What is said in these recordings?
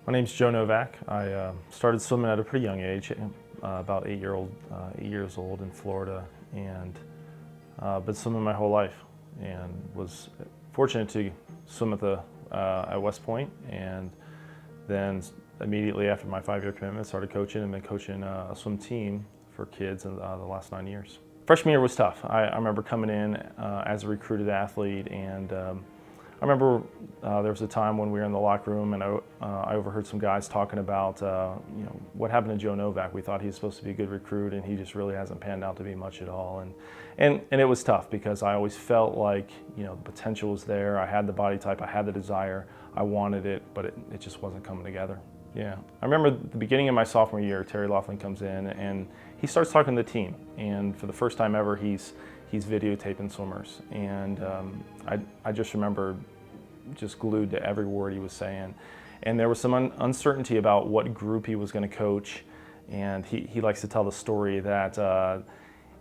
My name's Joe Novak. I started swimming at a pretty young age, about 8 years old in Florida, and been swimming my whole life, and was fortunate to swim at West Point, and then immediately after my 5-year commitment, started coaching and been coaching a swim team for kids in the last 9 years. Freshman year was tough. I remember coming in as a recruited athlete, and I remember there was a time when we were in the locker room and I overheard some guys talking about what happened to Joe Novak. We thought he was supposed to be a good recruit, and he just really hasn't panned out to be much at all. And it was tough because I always felt like the potential was there. I had the body type, I had the desire, I wanted it, but it just wasn't coming together. Yeah, I remember the beginning of my sophomore year, Terry Laughlin comes in and he starts talking to the team, and for the first time ever, he's videotaping swimmers, and I just remember just glued to every word he was saying. And there was some uncertainty about what group he was going to coach, and he likes to tell the story that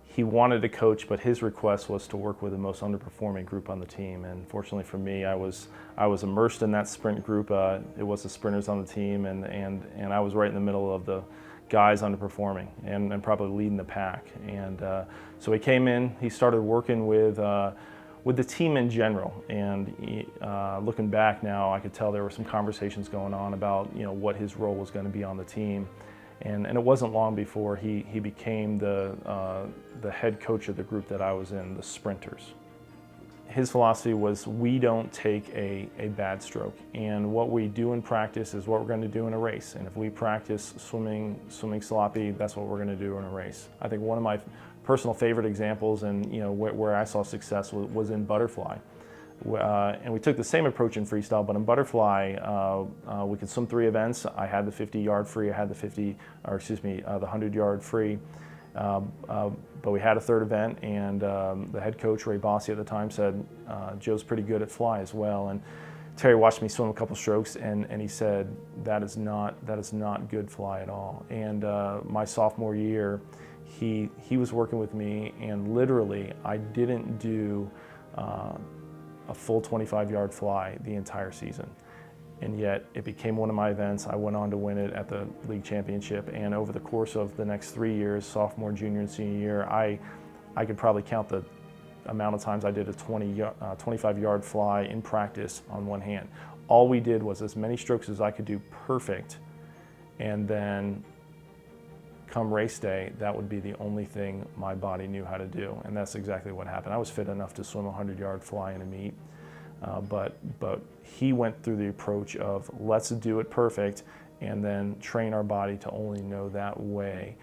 he wanted to coach, but his request was to work with the most underperforming group on the team. And fortunately for me, I was immersed in that sprint group. It was the sprinters on the team, and I was right in the middle of the guys underperforming and probably leading the pack. And so he came in, he started working with the team in general, and looking back now, I could tell there were some conversations going on about what his role was going to be on the team, and it wasn't long before he became the head coach of the group that I was in, the sprinters. His philosophy was, we don't take a bad stroke, and what we do in practice is what we're going to do in a race. And if we practice swimming sloppy, that's what we're going to do in a race. I think one of my personal favorite examples, and where I saw success was in butterfly. And we took the same approach in freestyle, but in butterfly, we could swim 3 events. I had the 50-yard free, I had the 100-yard free. But we had a third event, and the head coach, Ray Bossi at the time, said, Joe's pretty good at fly as well. And Terry watched me swim a couple strokes, and he said, that is not good fly at all. And my sophomore year, he was working with me, and literally I didn't do a full 25-yard fly the entire season. And yet it became one of my events. I went on to win it at the league championship, and over the course of the next 3 years, sophomore, junior, and senior year, I could probably count the amount of times I did a 25-yard fly in practice on one hand. All we did was as many strokes as I could do perfect, and then come race day, that would be the only thing my body knew how to do, and that's exactly what happened. I was fit enough to swim a 100-yard fly in a meet, but he went through the approach of, let's do it perfect, and then train our body to only know that way.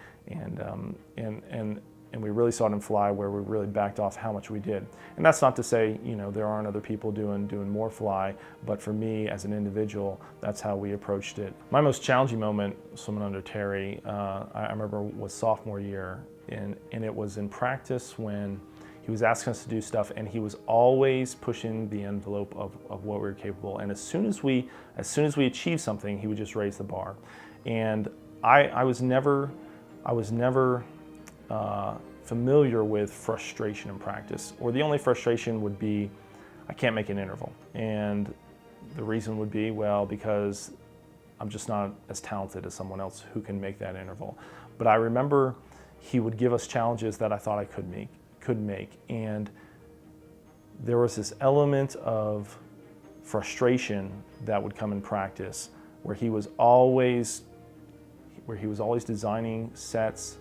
And we really saw it in fly, where we really backed off how much we did. And that's not to say there aren't other people doing more fly, but for me as an individual, that's how we approached it. My most challenging moment swimming under Terry, I remember, was sophomore year, and it was in practice when he was asking us to do stuff, and he was always pushing the envelope of what we were capable. And as soon as we achieved something, he would just raise the bar. And I was never familiar with frustration in practice, or the only frustration would be, I can't make an interval. And the reason would be, well, because I'm just not as talented as someone else who can make that interval. But I remember he would give us challenges that I thought I could make, and there was this element of frustration that would come in practice, where he was always designing sets,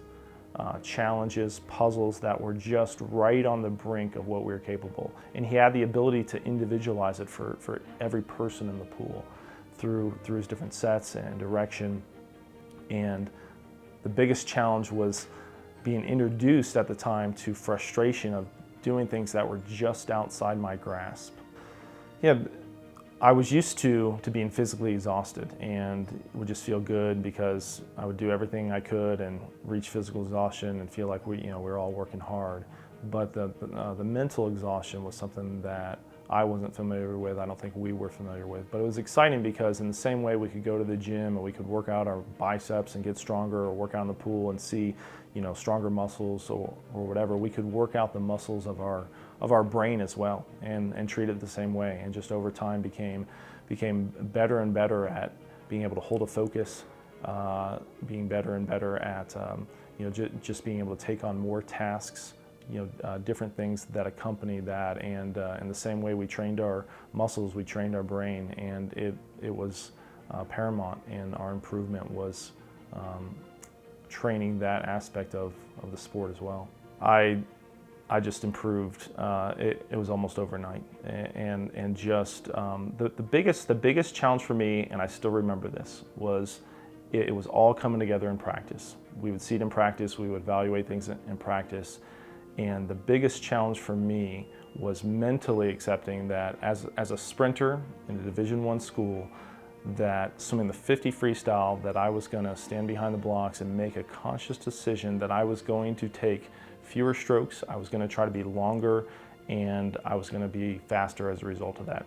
challenges, puzzles that were just right on the brink of what we were capable. And he had the ability to individualize it for every person in the pool through his different sets and direction. And the biggest challenge was being introduced at the time to frustration of doing things that were just outside my grasp. Yeah, I was used to being physically exhausted, and would just feel good because I would do everything I could and reach physical exhaustion and feel like we were all working hard. But the mental exhaustion was something that I wasn't familiar with. I don't think we were familiar with. But it was exciting because in the same way we could go to the gym and we could work out our biceps and get stronger, or work out in the pool and see, stronger muscles or whatever, we could work out the muscles of our brain as well, and treat it the same way. And just over time became better and better at being able to hold a focus, being better and better at just being able to take on more tasks, different things that accompany that, and in the same way we trained our muscles, we trained our brain, and it was paramount in our improvement was training that aspect of the sport as well. I just improved. It was almost overnight, and just the biggest challenge for me, and I still remember this, was it was all coming together in practice. We would see it in practice, we would evaluate things in practice, and the biggest challenge for me was mentally accepting that as a sprinter in a Division I school, that swimming the 50 freestyle, that I was going to stand behind the blocks and make a conscious decision that I was going to take fewer strokes, I was going to try to be longer, and I was going to be faster as a result of that.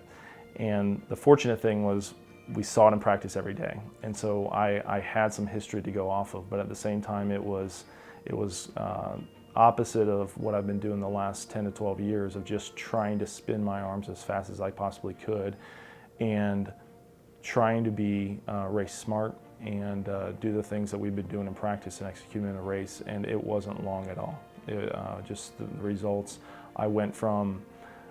And the fortunate thing was we saw it in practice every day, and so I had some history to go off of, but at the same time it was opposite of what I've been doing the last 10 to 12 years of just trying to spin my arms as fast as I possibly could and trying to be race smart and do the things that we've been doing in practice and executing in a race, and it wasn't long at all. Just the results, I went from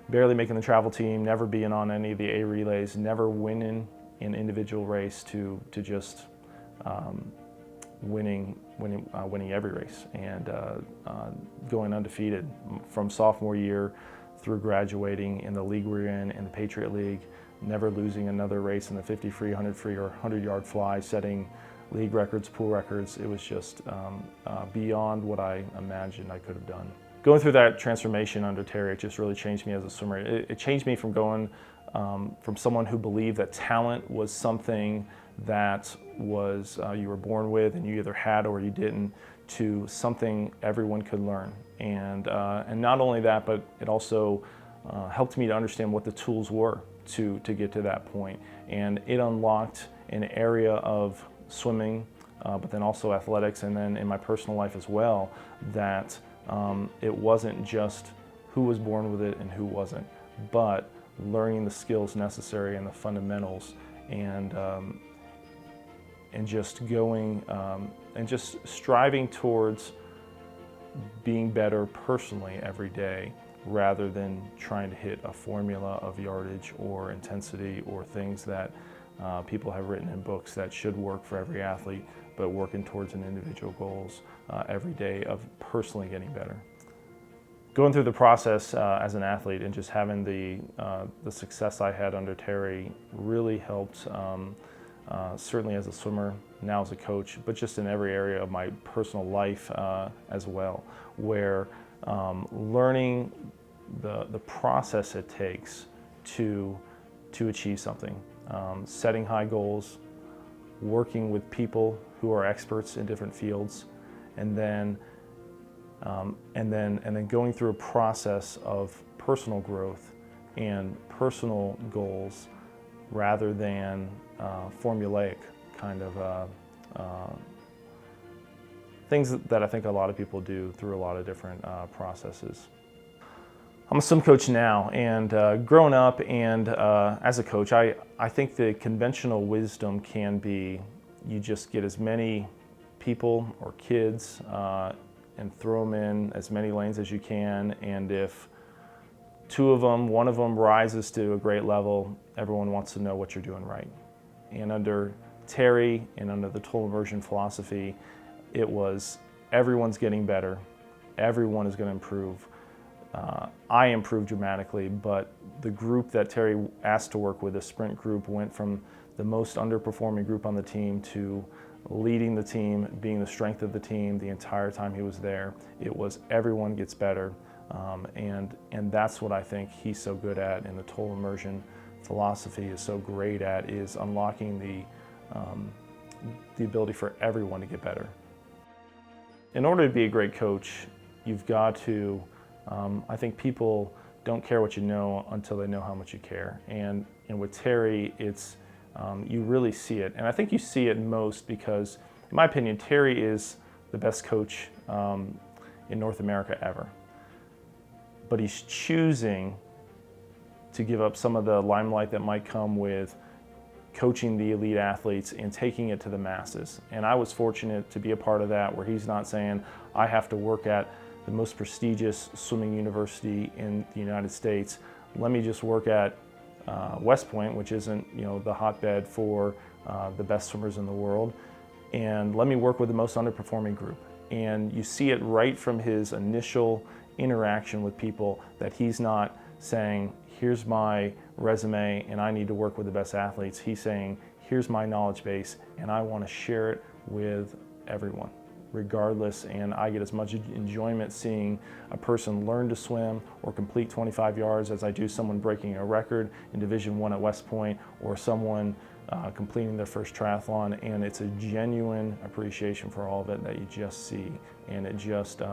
barely making the travel team, never being on any of the A relays, never winning an individual race, to just winning every race and going undefeated from sophomore year through graduating in the league we're in the Patriot League, never losing another race in the 50 free, 100 free, or 100-yard fly, setting league records, pool records. It was just beyond what I imagined I could have done. Going through that transformation under Terry, it just really changed me as a swimmer. It changed me from going from someone who believed that talent was something that was you were born with and you either had or you didn't, to something everyone could learn. And not only that, but it also helped me to understand what the tools were to get to that point. And it unlocked an area of swimming, but then also athletics, and then in my personal life as well, that it wasn't just who was born with it and who wasn't, but learning the skills necessary and the fundamentals, and just going and just striving towards being better personally every day, rather than trying to hit a formula of yardage or intensity or things that people have written in books that should work for every athlete, but working towards an individual goals every day of personally getting better. Going through the process as an athlete and just having the success I had under Terry really helped, certainly as a swimmer, now as a coach, but just in every area of my personal life as well, where learning the process it takes to achieve something, setting high goals, working with people who are experts in different fields, and then going through a process of personal growth and personal goals, rather than formulaic kind of things that I think a lot of people do through a lot of different processes. I'm a swim coach now, and growing up and as a coach, I think the conventional wisdom can be you just get as many people or kids and throw them in as many lanes as you can, and if one of them rises to a great level, everyone wants to know what you're doing right. And under Terry and under the total immersion philosophy, it was everyone's getting better, everyone is going to improve. I improved dramatically, but the group that Terry asked to work with, the sprint group, went from the most underperforming group on the team to leading the team, being the strength of the team the entire time he was there. It was everyone gets better, and that's what I think he's so good at, and the total immersion philosophy is so great at, is unlocking the ability for everyone to get better. In order to be a great coach, you've got to, I think people don't care what you know until they know how much you care. And with Terry, it's, you really see it. And I think you see it most because, in my opinion, Terry is the best coach in North America ever. But he's choosing to give up some of the limelight that might come with coaching the elite athletes and taking it to the masses. And I was fortunate to be a part of that, where he's not saying, I have to work at the most prestigious swimming university in the United States. Let me just work at West Point, which isn't, you know, the hotbed for the best swimmers in the world, and let me work with the most underperforming group. And you see it right from his initial interaction with people that he's not saying, here's my resume and I need to work with the best athletes. He's saying, here's my knowledge base and I want to share it with everyone, regardless, and I get as much enjoyment seeing a person learn to swim or complete 25 yards as I do someone breaking a record in Division I at West Point, or someone completing their first triathlon. And it's a genuine appreciation for all of it that you just see, and it just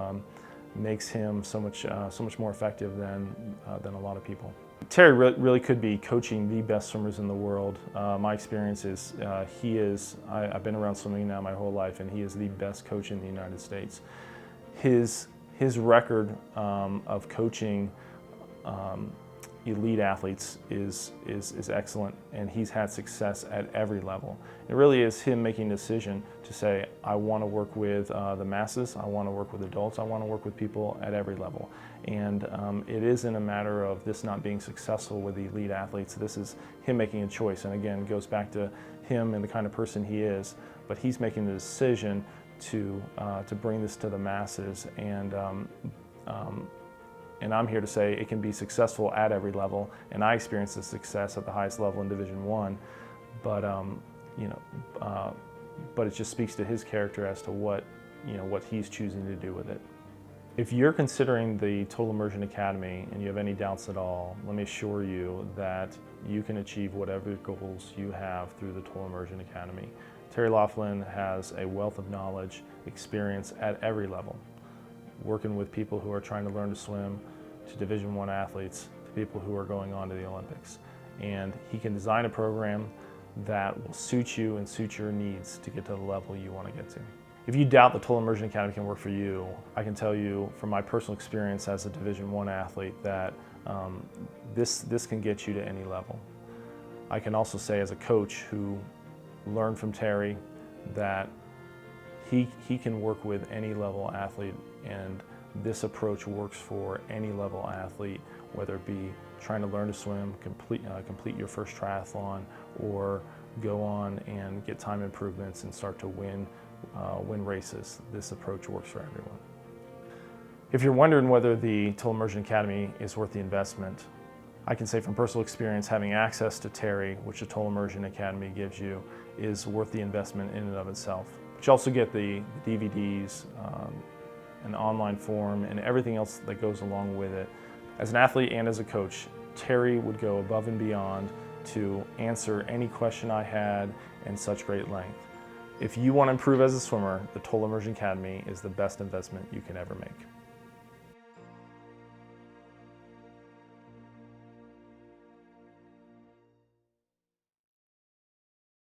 makes him so much more effective than a lot of people. Terry really could be coaching the best swimmers in the world. My experience is I've been around swimming now my whole life, and he is the best coach in the United States. His record of coaching elite athletes is excellent, and he's had success at every level. It really is him making a decision to say, I want to work with the masses, I want to work with adults, I want to work with people at every level. And it isn't a matter of this not being successful with the elite athletes. This is him making a choice, and again, it goes back to him and the kind of person he is, but he's making the decision to bring this to the masses. And I'm here to say it can be successful at every level, and I experienced the success at the highest level in Division I. But but it just speaks to his character as to what he's choosing to do with it. If you're considering the Total Immersion Academy and you have any doubts at all, let me assure you that you can achieve whatever goals you have through the Total Immersion Academy. Terry Laughlin has a wealth of knowledge, experience at every level, working with people who are trying to learn to swim, to Division I athletes, to people who are going on to the Olympics. And he can design a program that will suit you and suit your needs to get to the level you want to get to. If you doubt the Total Immersion Academy can work for you, I can tell you from my personal experience as a Division I athlete that this can get you to any level. I can also say as a coach who learned from Terry that he can work with any level athlete, and this approach works for any level athlete, whether it be trying to learn to swim, complete your first triathlon, or go on and get time improvements and start to win races. This approach works for everyone. If you're wondering whether the Total Immersion Academy is worth the investment, I can say from personal experience, having access to Terry, which the Total Immersion Academy gives you, is worth the investment in and of itself. But you also get the DVDs, an online form, and everything else that goes along with it. As an athlete and as a coach, Terry would go above and beyond to answer any question I had in such great length. If you want to improve as a swimmer, the Total Immersion Academy is the best investment you can ever make.